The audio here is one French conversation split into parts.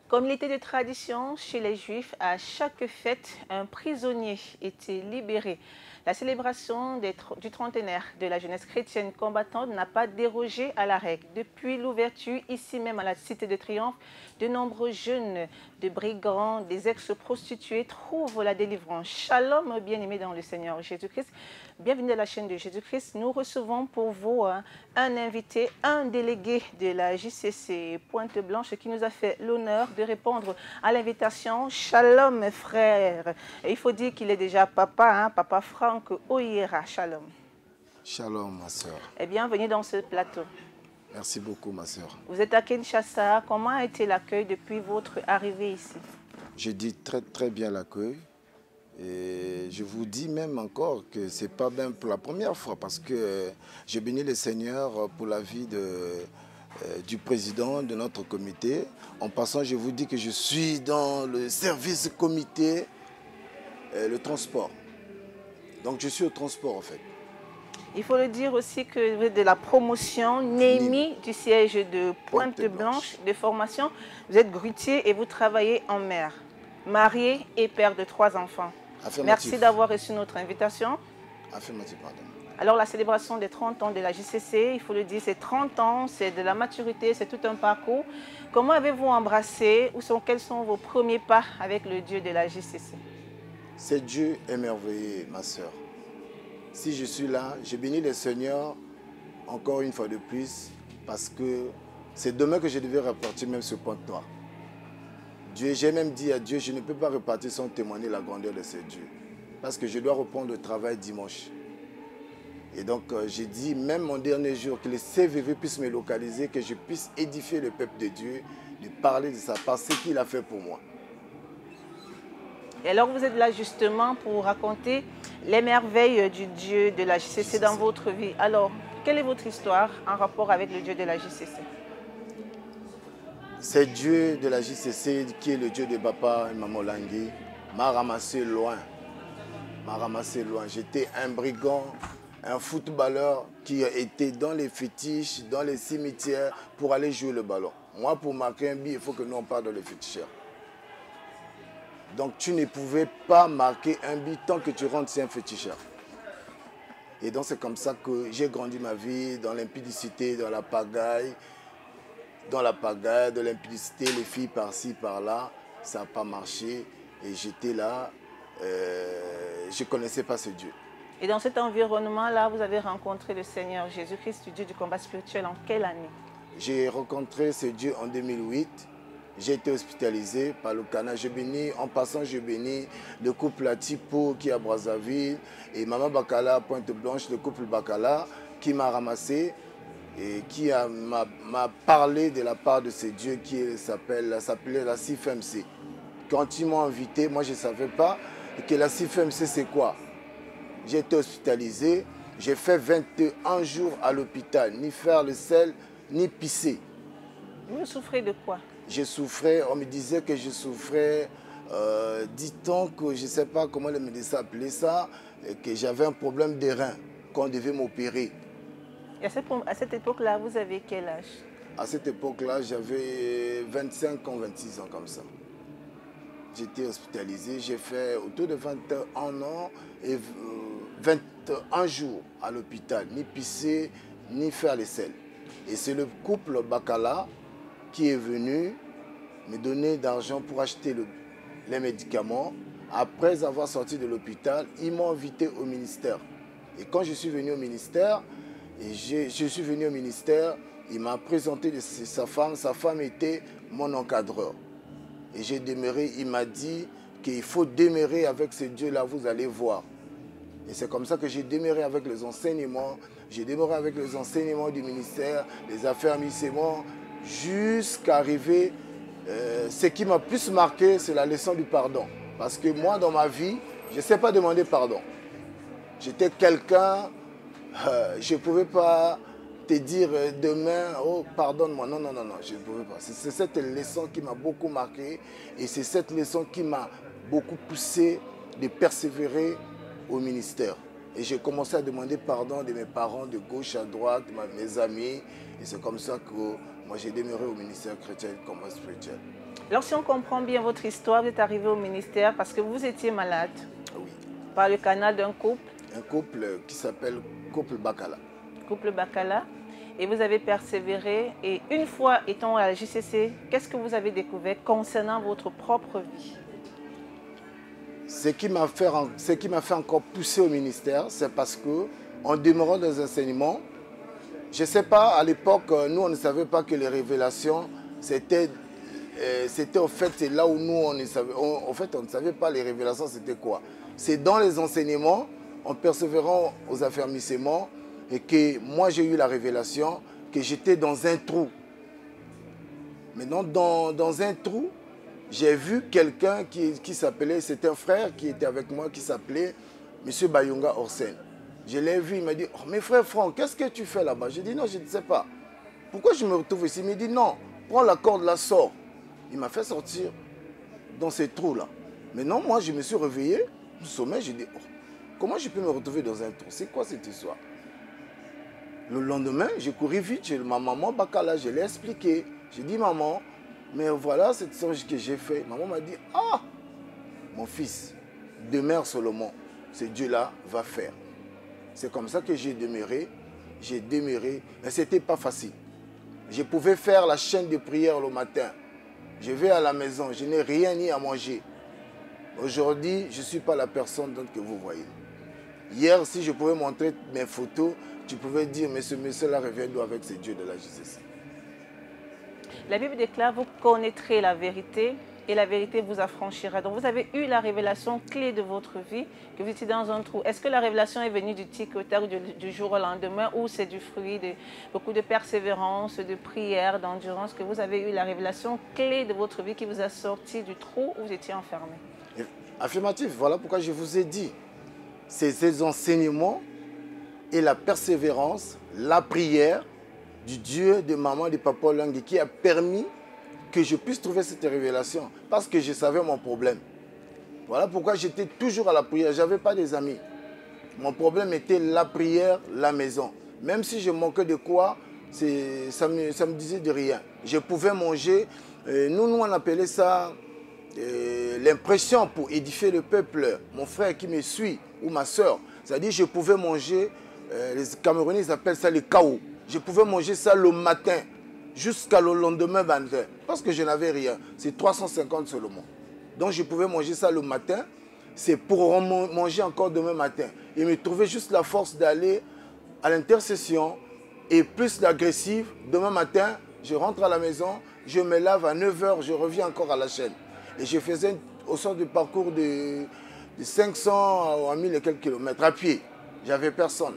Comme il était de tradition chez les Juifs, à chaque fête, un prisonnier était libéré. La célébration du trentenaire de la jeunesse chrétienne combattante n'a pas dérogé à la règle. Depuis l'ouverture, ici même à la Cité de Triomphe, de nombreux jeunes, de brigands, des ex-prostituées trouvent la délivrance. Shalom, bien-aimés dans le Seigneur Jésus-Christ. Bienvenue à la chaîne de Jésus-Christ. Nous recevons pour vous un invité, un délégué de la JCC Pointe-Blanche qui nous a fait l'honneur de répondre à l'invitation. Shalom, frère. Et il faut dire qu'il est déjà papa, papa Franck Oyera. Shalom. Shalom, ma soeur. Et bienvenue dans ce plateau. Merci beaucoup, ma soeur. Vous êtes à Kinshasa. Comment a été l'accueil depuis votre arrivée ici? Je dis très bien l'accueil. Et je vous dis même encore que ce n'est pas bien pour la première fois parce que je bénis le Seigneur pour la vie du président de notre comité. En passant, je vous dis que je suis dans le service comité, le transport. Donc je suis au transport en fait. Il faut le dire aussi que vous êtes de la promotion NEMI du siège de Pointe-Blanche de formation. Vous êtes grutier et vous travaillez en mer. Marié et père de 3 enfants. Merci d'avoir reçu notre invitation. Affirmatif, pardon. Alors la célébration des 30 ans de la JCC, il faut le dire, c'est 30 ans, c'est de la maturité, c'est tout un parcours. Comment avez-vous embrassé, quels sont vos premiers pas avec le Dieu de la JCC? C'est Dieu émerveillé, ma soeur. Si je suis là, je bénis le Seigneur encore une fois de plus parce que c'est demain que je devais repartir même ce Pointe-Noire. J'ai même dit à Dieu, je ne peux pas repartir sans témoigner la grandeur de ce Dieu. Parce que je dois reprendre le travail dimanche. Et donc, j'ai dit, même mon dernier jour, que le CVV puisse me localiser, que je puisse édifier le peuple de Dieu, de parler de sa part, ce qu'il a fait pour moi. Et alors, vous êtes là justement pour raconter les merveilles du Dieu de la JCC dans votre vie. Alors, quelle est votre histoire en rapport avec le Dieu de la JCC? C'est Dieu de la JCC qui est le Dieu de Papa et Maman Langui m'a ramassé loin. M'a ramassé loin. J'étais un brigand, un footballeur qui était dans les fétiches, dans les cimetières pour aller jouer le ballon. Moi, pour marquer un but, il faut que nous on parte dans les féticheurs. Donc tu ne pouvais pas marquer un but tant que tu rentres sur un féticheur. Et donc c'est comme ça que j'ai grandi ma vie dans l'impudicité, dans la pagaille. Dans la pagaille, de l'impudicité, les filles par-ci, par-là, ça n'a pas marché. Et j'étais là, je ne connaissais pas ce Dieu. Et dans cet environnement-là, vous avez rencontré le Seigneur Jésus-Christ, le Dieu du combat spirituel, en quelle année? J'ai rencontré ce Dieu en 2008. J'ai été hospitalisé par le Cana. En passant, je bénis le couple Atipo qui est à Brazzaville et Maman Bakala à Pointe-Blanche, le couple Bakala qui m'a ramassé. Et qui m'a parlé de la part de ce Dieu qui s'appelait la CIFMC. Quand ils m'ont invité, moi je ne savais pas que la CIFMC c'est quoi. J'ai été hospitalisé, j'ai fait 21 jours à l'hôpital, ni faire le sel, ni pisser. Vous souffrez de quoi? Je souffrais, on me disait que je souffrais, dit-on que je ne sais pas comment les médecins appelaient ça, que j'avais un problème de rein, qu'on devait m'opérer. Et à cette époque-là, vous avez quel âge? À cette époque-là, j'avais 25 ans, 26 ans comme ça. J'étais hospitalisé, j'ai fait autour de 21 ans et 21 jours à l'hôpital, ni pisser, ni faire les selles. Et c'est le couple Bakala qui est venu me donner d'argent pour acheter les médicaments. Après avoir sorti de l'hôpital, ils m'ont invité au ministère. Et quand je suis venu au ministère, il m'a présenté sa femme était mon encadreur. Et j'ai demeuré, il m'a dit qu'il faut demeurer avec ce Dieu-là, vous allez voir. Et c'est comme ça que j'ai demeuré avec les enseignements, du ministère, les affermissements, jusqu'à arriver, ce qui m'a plus marqué, c'est la leçon du pardon. Parce que moi, dans ma vie, je ne sais pas demander pardon. J'étais quelqu'un, je ne pouvais pas te dire demain, oh pardonne-moi, non, non, non, non, je ne pouvais pas. C'est cette leçon qui m'a beaucoup marqué et c'est cette leçon qui m'a beaucoup poussé de persévérer au ministère. Et j'ai commencé à demander pardon de mes parents de gauche à droite, mes amis. Et c'est comme ça que moi j'ai demeuré au ministère chrétien comme spirituel. Alors si on comprend bien votre histoire, vous êtes arrivé au ministère parce que vous étiez malade. Oui. Par le canal d'un couple. Un couple qui s'appelle Couple Bakala. Couple Bakala. Et vous avez persévéré. Et une fois étant à la JCC, qu'est-ce que vous avez découvert concernant votre propre vie? Ce qui m'a fait encore pousser au ministère, c'est parce que en demeurant dans les enseignements, je ne sais pas, à l'époque, nous on ne savait pas que les révélations, c'était en fait, c'est là où nous on ne savait, en fait on ne savait pas les révélations c'était quoi. C'est dans les enseignements, en persévérant aux affermissements, et que moi j'ai eu la révélation que j'étais dans un trou. Maintenant, dans un trou, j'ai vu quelqu'un qui s'appelait, c'était un frère qui était avec moi, qui s'appelait M. Bayunga Orsen. Je l'ai vu, il m'a dit, oh, mais frère Franck, qu'est-ce que tu fais là-bas? J'ai dit, non, je ne sais pas. Pourquoi je me retrouve ici? Il m'a dit, non, prends la corde, la sors. Il m'a fait sortir dans ces trous-là. Maintenant, moi, je me suis réveillé du sommeil, j'ai dit, oh, comment je peux me retrouver dans un trou? C'est quoi cette histoire? Le lendemain, j'ai couru vite chez ma maman Bakala, je l'ai expliqué. J'ai dit, maman, mais voilà cette songe que j'ai fait. Maman m'a dit, ah, mon fils, demeure Solomon, ce Dieu-là va faire. C'est comme ça que j'ai demeuré, mais ce n'était pas facile. Je pouvais faire la chaîne de prière le matin. Je vais à la maison, je n'ai rien ni à manger. Aujourd'hui, je ne suis pas la personne que vous voyez. Hier, si je pouvais montrer mes photos, tu pouvais dire, mais ce monsieur-là revient d'où avec ces dieux de la JCC. La Bible déclare, vous connaîtrez la vérité et la vérité vous affranchira. Donc vous avez eu la révélation clé de votre vie, que vous étiez dans un trou. Est-ce que la révélation est venue du tic au tac du jour au lendemain ou c'est du fruit de beaucoup de persévérance, de prière, d'endurance, que vous avez eu la révélation clé de votre vie qui vous a sorti du trou où vous étiez enfermé? Affirmatif, voilà pourquoi je vous ai dit. C'est ces enseignements et la persévérance, la prière du Dieu de maman, de papa Langue qui a permis que je puisse trouver cette révélation parce que je savais mon problème. Voilà pourquoi j'étais toujours à la prière. Je n'avais pas des amis. Mon problème était la prière, la maison. Même si je manquais de quoi, ça me disait de rien. Je pouvais manger. Nous, on appelait ça l'impression pour édifier le peuple. Mon frère qui me suit ou ma soeur, c'est-à-dire je pouvais manger, les Camerounais ils appellent ça le kao. Je pouvais manger ça le matin jusqu'à le lendemain 20h parce que je n'avais rien. C'est 350 seulement. Donc je pouvais manger ça le matin. C'est pour manger encore demain matin. Et me trouver juste la force d'aller à l'intercession et plus l'agressive. Demain matin, je rentre à la maison, je me lave à 9h, je reviens encore à la chaîne. Et je faisais au sort du parcours de 500 à 1000 et quelques kilomètres à pied. J'avais personne.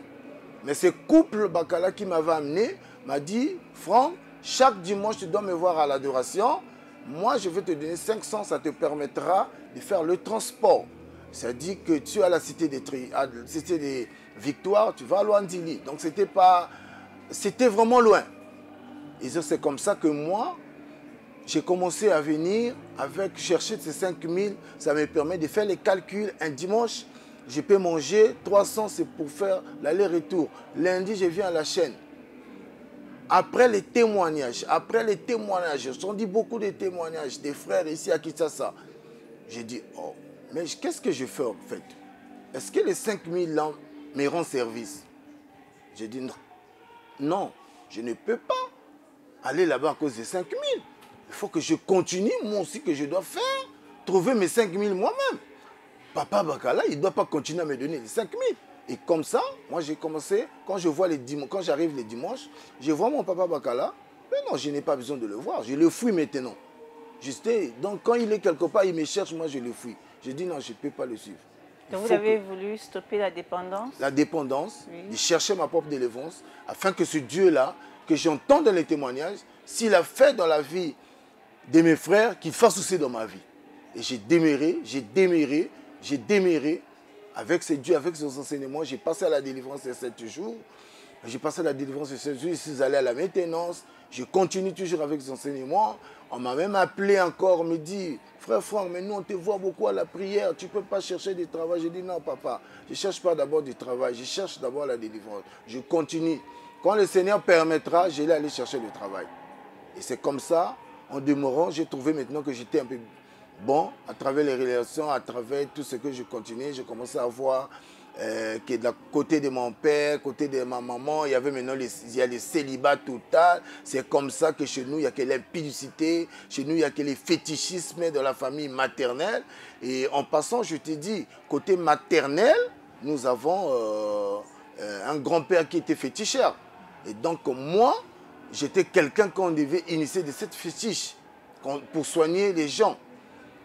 Mais ce couple Bakala qui m'avait amené m'a dit, Franck, chaque dimanche, tu dois me voir à l'adoration. Moi, je vais te donner 500, ça te permettra de faire le transport. Ça dit que tu es à la cité des Victoires, tu vas à Luandili. Donc, c'était vraiment loin. Et c'est comme ça que moi, j'ai commencé à venir chercher ces 5000. Ça me permet de faire les calculs. Un dimanche, je peux manger 300, c'est pour faire l'aller-retour. Lundi, je viens à la chaîne. Après les témoignages, on dit beaucoup de témoignages des frères ici à Kinshasa. J'ai dit, oh, mais qu'est-ce que je fais en fait? Est-ce que les 5000 là me rendent service? J'ai dit, non. Non, je ne peux pas aller là-bas à cause des 5000. Il faut que je continue, moi aussi, que je dois faire, trouver mes 5000 moi-même. Papa Bakala, il ne doit pas continuer à me donner les 5000. Et comme ça, moi j'ai commencé, quand j'arrive les dimanches, je vois mon papa Bakala, mais non, je n'ai pas besoin de le voir, je le fouille maintenant. Donc quand il est quelque part, il me cherche, moi je le fouille. Je dis non, je ne peux pas le suivre. Donc vous avez voulu stopper la dépendance? La dépendance, oui. De chercher ma propre délivrance, afin que ce Dieu-là, que j'entends dans les témoignages, s'il a fait dans la vie de mes frères, qu'il fasse aussi dans ma vie. Et j'ai déméré, avec ces dieux, avec ses enseignements, j'ai passé à la délivrance de 7 jours. J'ai passé à la délivrance de 7 jours, je suis allé à la maintenance. Je continue toujours avec les enseignements. On m'a même appelé encore, me dit, frère Franck, mais nous on te voit beaucoup à la prière, tu ne peux pas chercher du travail. J'ai dit non papa, je ne cherche pas d'abord du travail, je cherche d'abord la délivrance. Je continue. Quand le Seigneur permettra, je vais aller chercher le travail. Et c'est comme ça, en demeurant, j'ai trouvé maintenant que j'étais un peu bon, à travers les relations, à travers tout ce que je continuais, j'ai commencé à voir que de la côté de mon père, côté de ma maman, il y avait maintenant il y a les célibats total. C'est comme ça que chez nous, il n'y a que l'impudicité, chez nous, il n'y a que les fétichismes de la famille maternelle. Et en passant, je te dis, côté maternel, nous avons un grand-père qui était féticheur. Et donc, moi, j'étais quelqu'un qu'on devait initier de cette fétiche pour soigner les gens.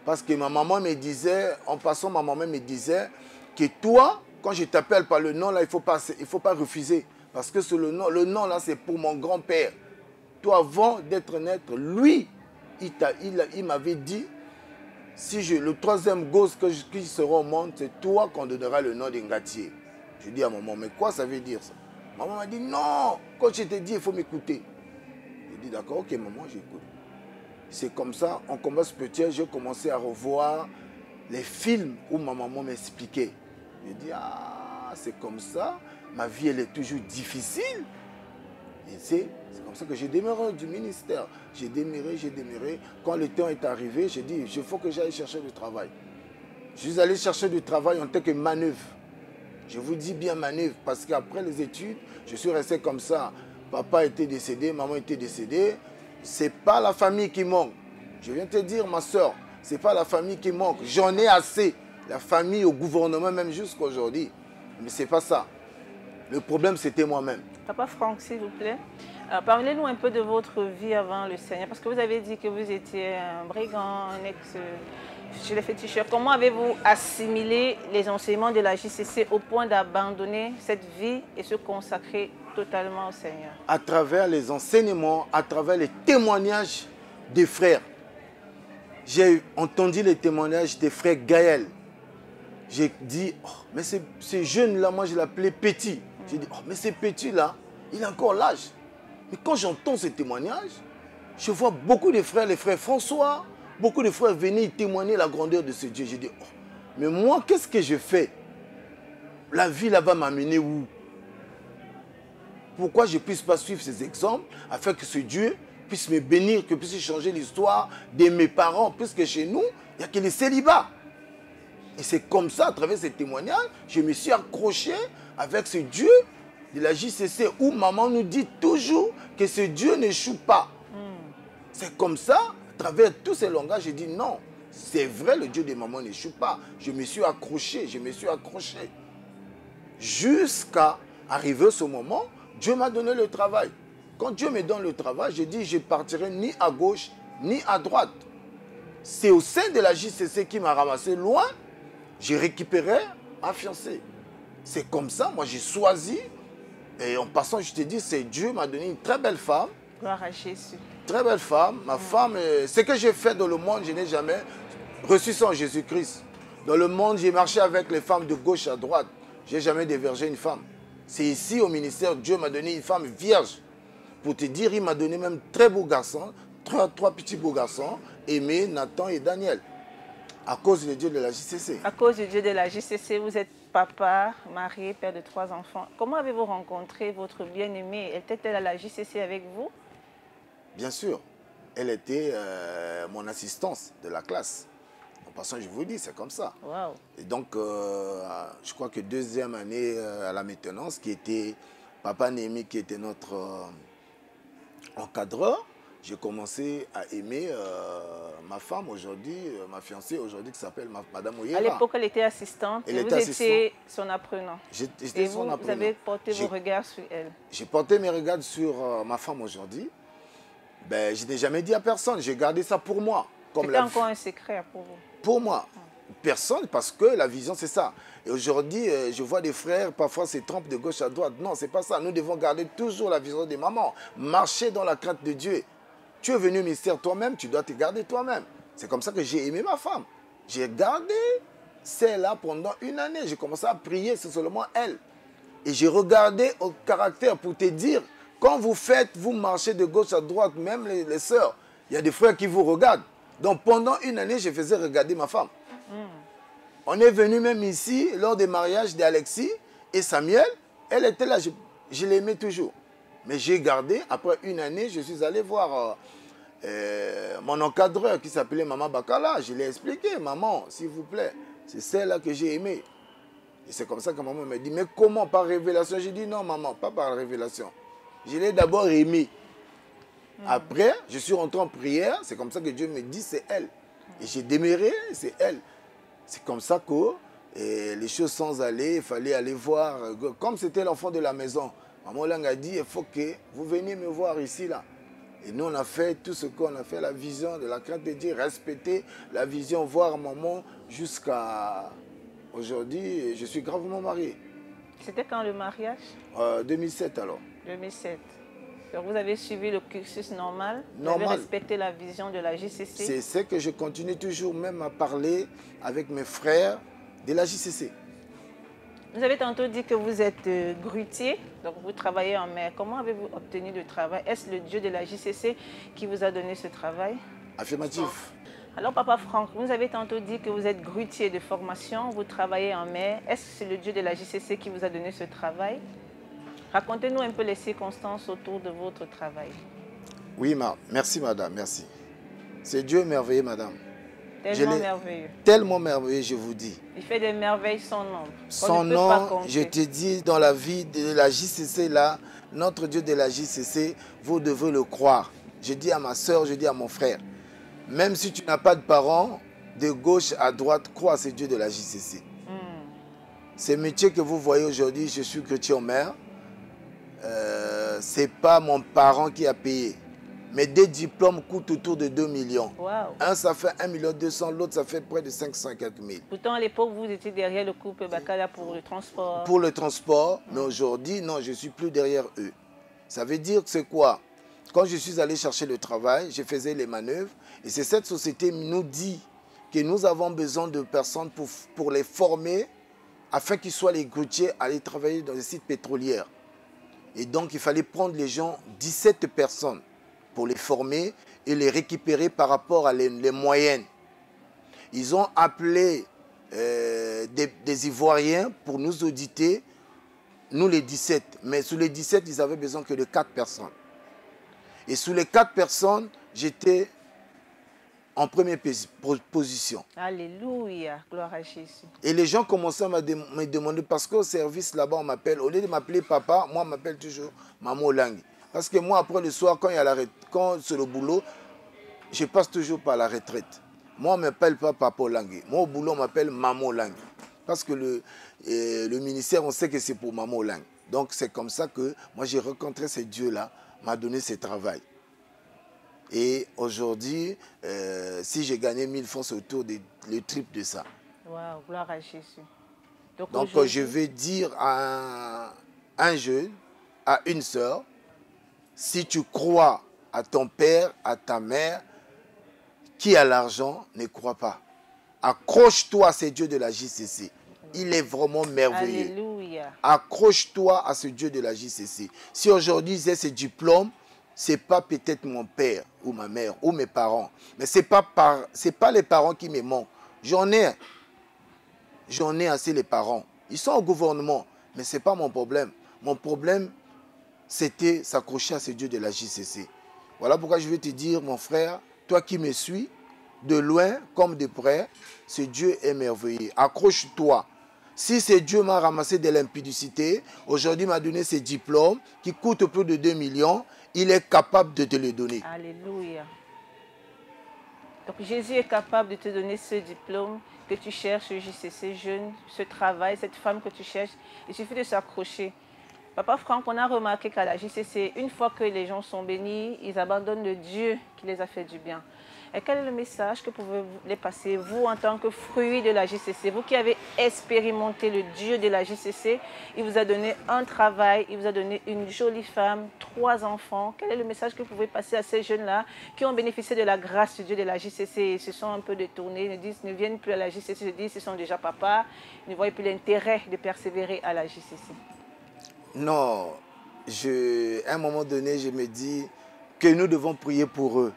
Parce que ma maman me disait, en passant, ma maman me disait que toi, quand je t'appelle par le nom, là, il ne faut pas refuser. Parce que le nom, là, c'est pour mon grand-père. Toi, avant d'être naître, lui, il m'avait dit, si le troisième gosse qui sera au monde, c'est toi qu'on donnera le nom d'Ingatier. Je dis à maman, mais quoi ça veut dire ça? Maman m'a dit, non, quand je t'ai dit, il faut m'écouter. Je dis, d'accord, ok, maman, j'écoute. C'est comme ça, en combat spirituel, j'ai commencé à revoir les films où ma maman m'expliquait. Je dis, ah, c'est comme ça, ma vie, elle est toujours difficile. Et c'est comme ça que j'ai démarré du ministère. J'ai démarré. Quand le temps est arrivé, j'ai dit, il faut que j'aille chercher du travail. Je suis allé chercher du travail en tant que manœuvre. Je vous dis bien manœuvre, parce qu'après les études, je suis resté comme ça. Papa était décédé, maman était décédée. Ce n'est pas la famille qui manque. Je viens te dire, ma soeur, ce n'est pas la famille qui manque. J'en ai assez. La famille, au gouvernement, même jusqu'à aujourd'hui. Mais ce n'est pas ça. Le problème, c'était moi-même. Papa Franck, s'il vous plaît, parlez-nous un peu de votre vie avant le Seigneur. Parce que vous avez dit que vous étiez un brigand, un ex chez les féticheurs. Comment avez-vous assimilé les enseignements de la JCC au point d'abandonner cette vie et se consacrer totalement au Seigneur? À travers les enseignements, à travers les témoignages des frères. J'ai entendu les témoignages des frères Gaël. J'ai dit, oh, mais ce jeune-là, moi je l'appelais petit. J'ai dit, oh, mais ce petit-là, il a encore l'âge. Mais quand j'entends ces témoignages, je vois beaucoup de frères, les frères François, beaucoup de frères venir témoigner la grandeur de ce Dieu. J'ai dit, oh, mais moi, qu'est-ce que je fais? La vie là-bas m'amener où? Pourquoi je ne puisse pas suivre ces exemples afin que ce Dieu puisse me bénir, que puisse changer l'histoire de mes parents, puisque chez nous, il n'y a que les célibats. Et c'est comme ça, à travers ces témoignages, je me suis accroché avec ce Dieu de la JCC où maman nous dit toujours que ce Dieu n'échoue pas. C'est comme ça, à travers tous ces langages, j'ai dit non, c'est vrai, le Dieu de maman n'échoue pas. Je me suis accroché, jusqu'à arriver à ce moment, Dieu m'a donné le travail. Quand Dieu me donne le travail, je dis je ne partirai ni à gauche ni à droite. C'est au sein de la JCC qui m'a ramassé loin, j'ai récupéré un fiancé. C'est comme ça, moi j'ai choisi. Et en passant, je te dis, c'est Dieu m'a donné une très belle femme. Gloire à Jésus. Très belle femme. Ma femme, ce que j'ai fait dans le monde, je n'ai jamais reçu ça en Jésus-Christ. Dans le monde, j'ai marché avec les femmes de gauche à droite. Je n'ai jamais dévergé une femme. C'est ici au ministère, Dieu m'a donné une femme vierge. Pour te dire, il m'a donné même très beaux garçons, trois petits beaux garçons, Aimé, Nathan et Daniel. À cause du Dieu de la JCC. À cause du Dieu de la JCC, vous êtes papa, marié, père de 3 enfants. Comment avez-vous rencontré votre bien-aimée? Était-elle à la JCC avec vous? Bien sûr. Elle était mon assistance de la classe. En passant, je vous dis, c'est comme ça. Wow. Et donc, je crois que 2e année à la maintenance, qui était Papa Némi, qui était notre encadreur, j'ai commencé à aimer ma femme aujourd'hui, ma fiancée aujourd'hui, qui s'appelle Madame Oyera. À l'époque, elle était assistante et vous étiez son apprenant. J'étais son apprenant. Vous avez porté vos regards sur elle. J'ai porté mes regards sur ma femme aujourd'hui. Ben, je n'ai jamais dit à personne, j'ai gardé ça pour moi. C'était encore un secret pour vous? Pour moi. Personne, parce que la vision, c'est ça. Et aujourd'hui, je vois des frères, parfois, se trompent de gauche à droite. Non, c'est pas ça. Nous devons garder toujours la vision des mamans. Marcher dans la crainte de Dieu. Tu es venu au ministère toi-même, tu dois te garder toi-même. C'est comme ça que j'ai aimé ma femme. J'ai gardé c'est là pendant une année. J'ai commencé à prier, c'est seulement elle. Et j'ai regardé au caractère pour te dire, quand vous faites, vous marchez de gauche à droite, même les sœurs, il y a des frères qui vous regardent. Donc pendant une année, je faisais regarder ma femme. On est venu même ici, lors des mariages d'Alexis et Samuel. Elle était là, je l'aimais toujours. Mais j'ai gardé, après une année, je suis allé voir mon encadreur qui s'appelait Maman Bakala. Je lui ai expliqué, maman, s'il vous plaît, c'est celle-là que j'ai aimée. Et c'est comme ça que maman m'a dit, mais comment, par révélation? J'ai dit, non maman, pas par révélation. Je l'ai d'abord aimée. Après, je suis rentré en prière, c'est comme ça que Dieu me dit, c'est elle. Et j'ai démarré, c'est elle. C'est comme ça que les choses sont allées, il fallait aller voir. Comme c'était l'enfant de la maison, maman Lang a dit, il faut que vous veniez me voir ici, là. Et nous, on a fait tout ce qu'on a fait, la vision de la crainte de Dieu, respecter la vision, voir maman jusqu'à aujourd'hui. Je suis gravement marié. C'était quand le mariage? 2007 alors. 2007. Donc vous avez suivi le cursus normal, vous Normal. avez respecté la vision de la JCC. C'est ce que je continue toujours même à parler avec mes frères de la JCC. Vous avez tantôt dit que vous êtes grutier, donc vous travaillez en mer. Comment avez-vous obtenu le travail? Est-ce le Dieu de la JCC qui vous a donné ce travail? Affirmatif. Alors Papa Franck, vous avez tantôt dit que vous êtes grutier de formation, vous travaillez en mer. Est-ce que c'est le Dieu de la JCC qui vous a donné ce travail? Racontez-nous un peu les circonstances autour de votre travail. Oui, merci madame, merci. C'est Dieu merveilleux, madame. Tellement merveilleux. Tellement merveilleux, je vous dis. Il fait des merveilles sans nombre. Son nom, je te dis, dans la vie de la JCC, là, notre Dieu de la JCC, vous devez le croire. Je dis à ma soeur, je dis à mon frère, même si tu n'as pas de parents, de gauche à droite, crois à ce Dieu de la JCC. Ce métier que vous voyez aujourd'hui, je suis chrétien en mer, ce n'est pas mon parent qui a payé. Mais des diplômes coûtent autour de 2 millions. Wow. Un, ça fait 1,2 million, l'autre, ça fait près de 504 000. Pourtant, à l'époque, vous étiez derrière le couple Bakala pour le transport. Pour le transport, mais aujourd'hui, non, je ne suis plus derrière eux. Ça veut dire que c'est quoi? Quand je suis allé chercher le travail, je faisais les manœuvres. Et c'est cette société qui nous dit que nous avons besoin de personnes pour les former afin qu'ils soient les grutiers à aller travailler dans les sites pétroliers. Et donc, il fallait prendre les gens, 17 personnes, pour les former et les récupérer par rapport à les moyennes. Ils ont appelé des Ivoiriens pour nous auditer, nous les 17. Mais sous les 17, ils avaient besoin que de 4 personnes. Et sous les 4 personnes, j'étais en première position. Alléluia, gloire à Jésus. Et les gens commençaient à me demander, parce qu'au service là-bas, on m'appelle, au lieu de m'appeler papa, moi on m'appelle toujours Maman Lang. Parce que moi, après le soir, quand c'est le boulot, je passe toujours par la retraite. Moi, on ne m'appelle pas Papa Lang. Moi, au boulot, on m'appelle Maman Lang. Parce que le ministère, on sait que c'est pour Maman Lang. Donc, c'est comme ça que moi, j'ai rencontré ce Dieu-là, m'a donné ce travail. Et aujourd'hui, si j'ai gagné 1000 francs, c'est autour le triple de ça. Waouh, gloire à Jésus. Donc je vais dire à un jeune, à une sœur, si tu crois à ton père, à ta mère, qui a l'argent, ne crois pas. Accroche-toi à ce Dieu de la JCC. Il est vraiment merveilleux. Alléluia. Accroche-toi à ce Dieu de la JCC. Si aujourd'hui j'ai ce diplôme, ce n'est pas peut-être mon père ou ma mère ou mes parents. Mais ce n'est pas les parents qui me manquent. J'en ai assez les parents. Ils sont au gouvernement, mais ce n'est pas mon problème. Mon problème, c'était s'accrocher à ce Dieu de la JCC. Voilà pourquoi je vais te dire, mon frère, toi qui me suis, de loin comme de près, ce Dieu est merveilleux. Accroche-toi. Si ce Dieu m'a ramassé de l'impudicité, aujourd'hui m'a donné ce diplôme qui coûte plus de 2 millions, il est capable de te le donner. Alléluia. Donc Jésus est capable de te donner ce diplôme que tu cherches, ce jeune, ce travail, cette femme que tu cherches. Il suffit de s'accrocher. Papa Franck, on a remarqué qu'à la JCC, une fois que les gens sont bénis, ils abandonnent le Dieu qui les a fait du bien. Et quel est le message que pouvez-vous les passer, vous, en tant que fruit de la JCC, vous qui avez expérimenté le Dieu de la JCC, il vous a donné un travail, il vous a donné une jolie femme, 3 enfants. Quel est le message que vous pouvez passer à ces jeunes-là qui ont bénéficié de la grâce de Dieu de la JCC et se sont un peu détournés, ne viennent plus à la JCC, se disent qu'ils sont déjà papas, ne voient plus l'intérêt de persévérer à la JCC? Non, à un moment donné, je me dis que nous devons prier pour eux.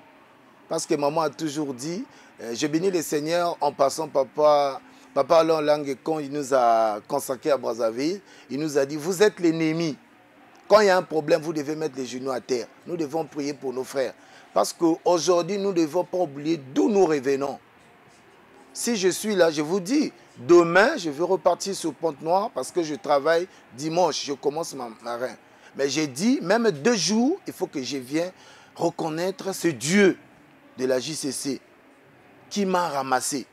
Parce que maman a toujours dit, je bénis le Seigneur en passant papa en langue, quand il nous a consacrés à Brazzaville, il nous a dit, vous êtes l'ennemi. Quand il y a un problème, vous devez mettre les genoux à terre. Nous devons prier pour nos frères. Parce qu'aujourd'hui, nous ne devons pas oublier d'où nous revenons. Si je suis là, je vous dis, demain, je vais repartir sur Pointe-Noire parce que je travaille dimanche, je commence ma marin. Mais j'ai dit, même 2 jours, il faut que je vienne reconnaître ce Dieu de la JCC qui m'a ramassé.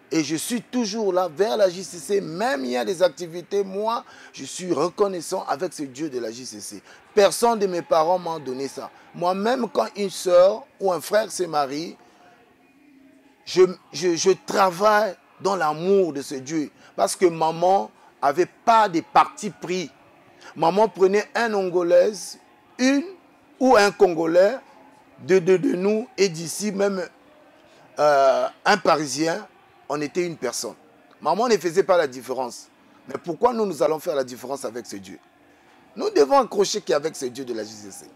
Et je suis toujours là vers la JCC, même il y a des activités, moi, je suis reconnaissant avec ce Dieu de la JCC. Personne de mes parents m'a donné ça. Moi-même, quand une soeur ou un frère se marie, je travaille dans l'amour de ce Dieu. Parce que maman n'avait pas de parti pris. Maman prenait un Angolaise, une ou un Congolais, de nous, et d'ici même un Parisien, on était une personne. Maman ne faisait pas la différence. Mais pourquoi nous allons faire la différence avec ce Dieu? Nous devons accrocher qu'avec ce Dieu de la JCC.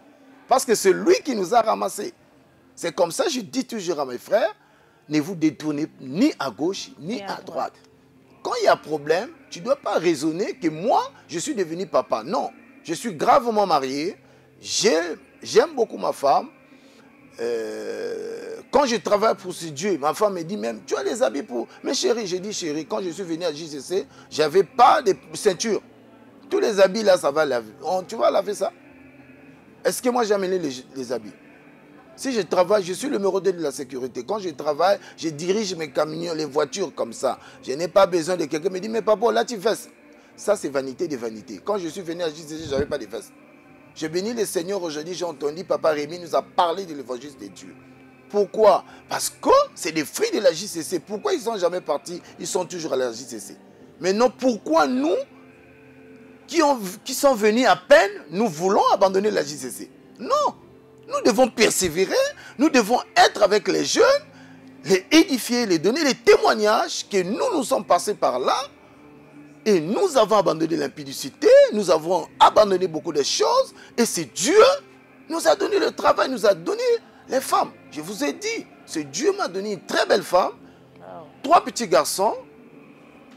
Parce que c'est lui qui nous a ramassés. C'est comme ça que je dis toujours à mes frères, ne vous détournez ni à gauche ni à droite. Quand il y a problème, tu ne dois pas raisonner que moi, je suis devenu papa. Non, je suis gravement marié. J'aime beaucoup ma femme. Quand je travaille pour ce Dieu, ma femme me dit même, tu as les habits pour... Mais chérie, j'ai dit chérie, quand je suis venu à JCC, je n'avais pas de ceinture. Tous les habits là, ça va laver. Tu vas laver ça? Est-ce que moi j'ai amené les habits? Si je travaille, je suis le numéro 2 de la sécurité. Quand je travaille, je dirige mes camions, les voitures comme ça. Je n'ai pas besoin de quelqu'un qui me dit, mais papa, là tu fesses. Ça, c'est vanité de vanité. Quand je suis venu à JCC, je n'avais pas de fesses. Je bénis le Seigneur aujourd'hui, j'ai entendu, Papa Rémi nous a parlé de l'évangile de Dieu. Pourquoi? Parce que c'est des fruits de la JCC. Pourquoi ils ne sont jamais partis? Ils sont toujours à la JCC. Mais non, pourquoi nous, qui sont venus à peine, nous voulons abandonner la JCC? Non, nous devons persévérer, nous devons être avec les jeunes, les édifier, les donner les témoignages que nous sommes passés par là. Et nous avons abandonné l'impudicité, nous avons abandonné beaucoup de choses. Et c'est Dieu nous a donné le travail, nous a donné les femmes. Je vous ai dit, ce Dieu m'a donné une très belle femme, 3 petits garçons.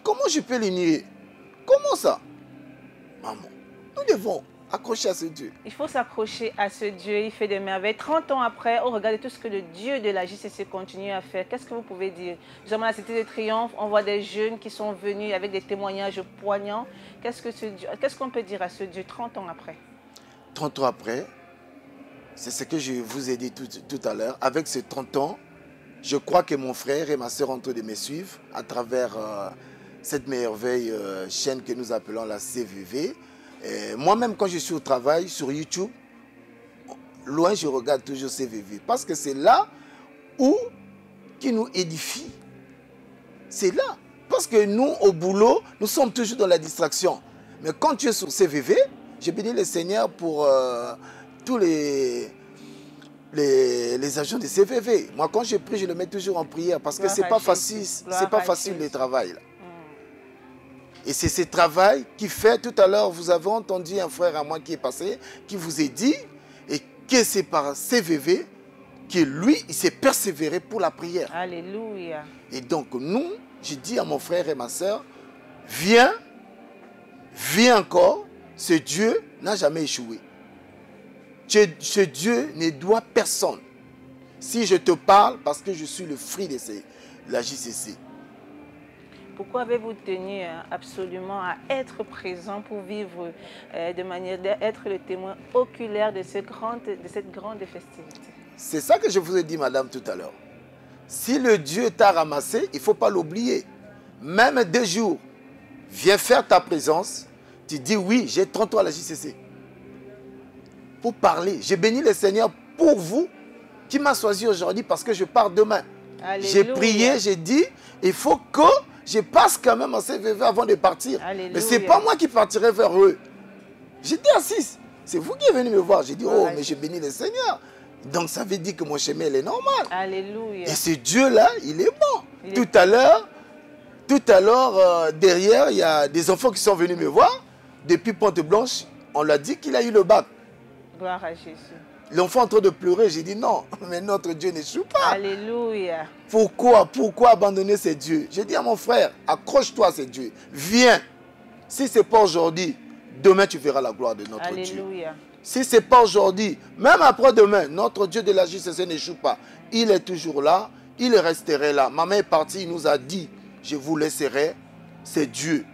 Comment je peux les nier? Comment ça? Maman, nous devons accrocher à ce Dieu. Il faut s'accrocher à ce Dieu, il fait des merveilles. 30 ans après, on regarde tout ce que le Dieu de la JCC continue à faire. Qu'est-ce que vous pouvez dire? Justement, à la Cité de Triomphe, on voit des jeunes qui sont venus avec des témoignages poignants. Qu'est-ce qu'on peut dire à ce Dieu 30 ans après? 30 ans après, c'est ce que je vous ai dit tout à l'heure. Avec ces 30 ans, je crois que mon frère et ma soeur ont train de me suivre à travers cette merveilleuse chaîne que nous appelons la CVV. Moi-même, quand je suis au travail sur YouTube, loin, je regarde toujours CVV. Parce que c'est là où qui nous édifie. C'est là. Parce que nous, au boulot, nous sommes toujours dans la distraction. Mais quand tu es sur CVV, j'ai béni le Seigneur pour tous les agents de CVV. Moi, quand je prie, je le mets toujours en prière. Parce que ce n'est pas facile. C'est pas facile le travail. Là. Et c'est ce travail qui fait, tout à l'heure, vous avez entendu un frère à moi qui est passé, qui vous a dit, et que c'est par CVV, que lui, il s'est persévéré pour la prière. Alléluia. Et donc, nous, j'ai dit à mon frère et ma soeur, viens encore, ce Dieu n'a jamais échoué. Ce Dieu ne doit personne. Si je te parle, parce que je suis le fruit de la JCC. Pourquoi avez-vous tenu absolument à être présent pour vivre de manière d'être le témoin oculaire de cette grande festivité? C'est ça que je vous ai dit, madame, tout à l'heure. Si le Dieu t'a ramassé, il ne faut pas l'oublier. Même 2 jours, viens faire ta présence. Tu dis oui, j'ai 30 ans à la JCC. Pour parler, j'ai béni le Seigneur pour vous. qui m'a choisi aujourd'hui parce que je pars demain. J'ai Alléluia. prié, j'ai dit, il faut que je passe quand même en CVV avant de partir. Alléluia. Mais ce n'est pas moi qui partirai vers eux. J'étais assise. C'est vous qui êtes venu me voir. J'ai dit, oh, mais j'ai béni le Seigneur. Donc ça veut dire que mon chemin, il est normal. Alléluia. Et ce Dieu-là, il est bon. Tout à l'heure, derrière, il y a des enfants qui sont venus me voir. Depuis Pont-Blanche, on l'a dit qu'il a eu le bac. Gloire à Jésus. L'enfant en train de pleurer, j'ai dit non, mais notre Dieu n'échoue pas. Alléluia. Pourquoi abandonner ces dieux? J'ai dit à mon frère, accroche-toi à ces dieux. Viens. Si ce n'est pas aujourd'hui, demain tu verras la gloire de notre Dieu. Alléluia. Si ce n'est pas aujourd'hui, même après-demain, notre Dieu de la justice n'échoue pas. Il est toujours là, il resterait là. Maman est partie, il nous a dit, je vous laisserai, c'est Dieu.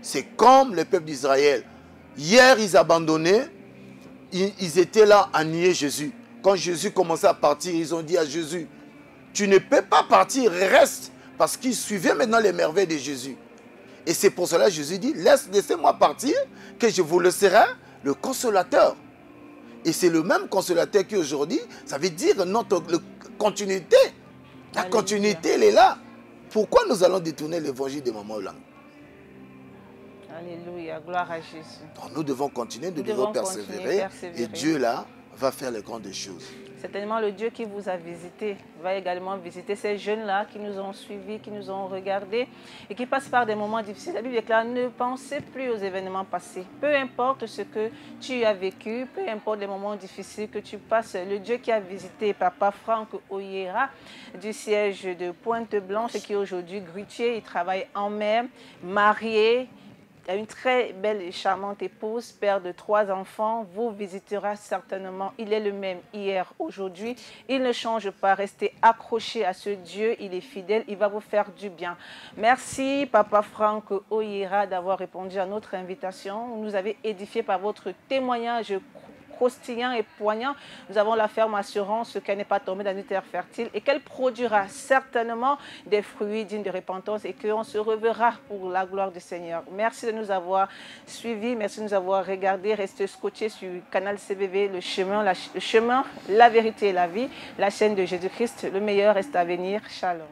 C'est comme le peuple d'Israël. Hier, ils abandonnaient, ils étaient là à nier Jésus. Quand Jésus commençait à partir, ils ont dit à Jésus, tu ne peux pas partir, reste. Parce qu'ils suivaient maintenant les merveilles de Jésus. Et c'est pour cela que Jésus dit, laissez-moi partir, que je vous laisserai le consolateur. Et c'est le même consolateur qui aujourd'hui, ça veut dire notre continuité. La Alléluia. continuité, elle est là. Pourquoi nous allons détourner l'évangile de Maman Hollande? Alléluia. Gloire à Jésus. Donc, nous devons continuer, nous devons persévérer. Et Dieu là va faire les grandes choses. Certainement, le Dieu qui vous a visité va également visiter ces jeunes-là qui nous ont suivis, qui nous ont regardés et qui passent par des moments difficiles. La Bible déclare, ne pensez plus aux événements passés. Peu importe ce que tu as vécu, peu importe les moments difficiles que tu passes, le Dieu qui a visité Papa Franck Oyera du siège de Pointe-Blanche et qui est aujourd'hui grutier, il travaille en mer, marié, il a une très belle et charmante épouse, père de 3 enfants, vous visitera certainement. Il est le même hier, aujourd'hui. Il ne change pas. Restez accrochés à ce Dieu. Il est fidèle. Il va vous faire du bien. Merci, Papa Franck Oyera, d'avoir répondu à notre invitation. Vous nous avez édifié par votre témoignage croustillant et poignant. Nous avons la ferme assurance qu'elle n'est pas tombée dans une terre fertile et qu'elle produira certainement des fruits dignes de repentance et qu'on se reverra pour la gloire du Seigneur. Merci de nous avoir suivis, merci de nous avoir regardés. Restez scotchés sur le canal CVV, le chemin, la vérité et la vie, la chaîne de Jésus-Christ. Le meilleur reste à venir. Shalom.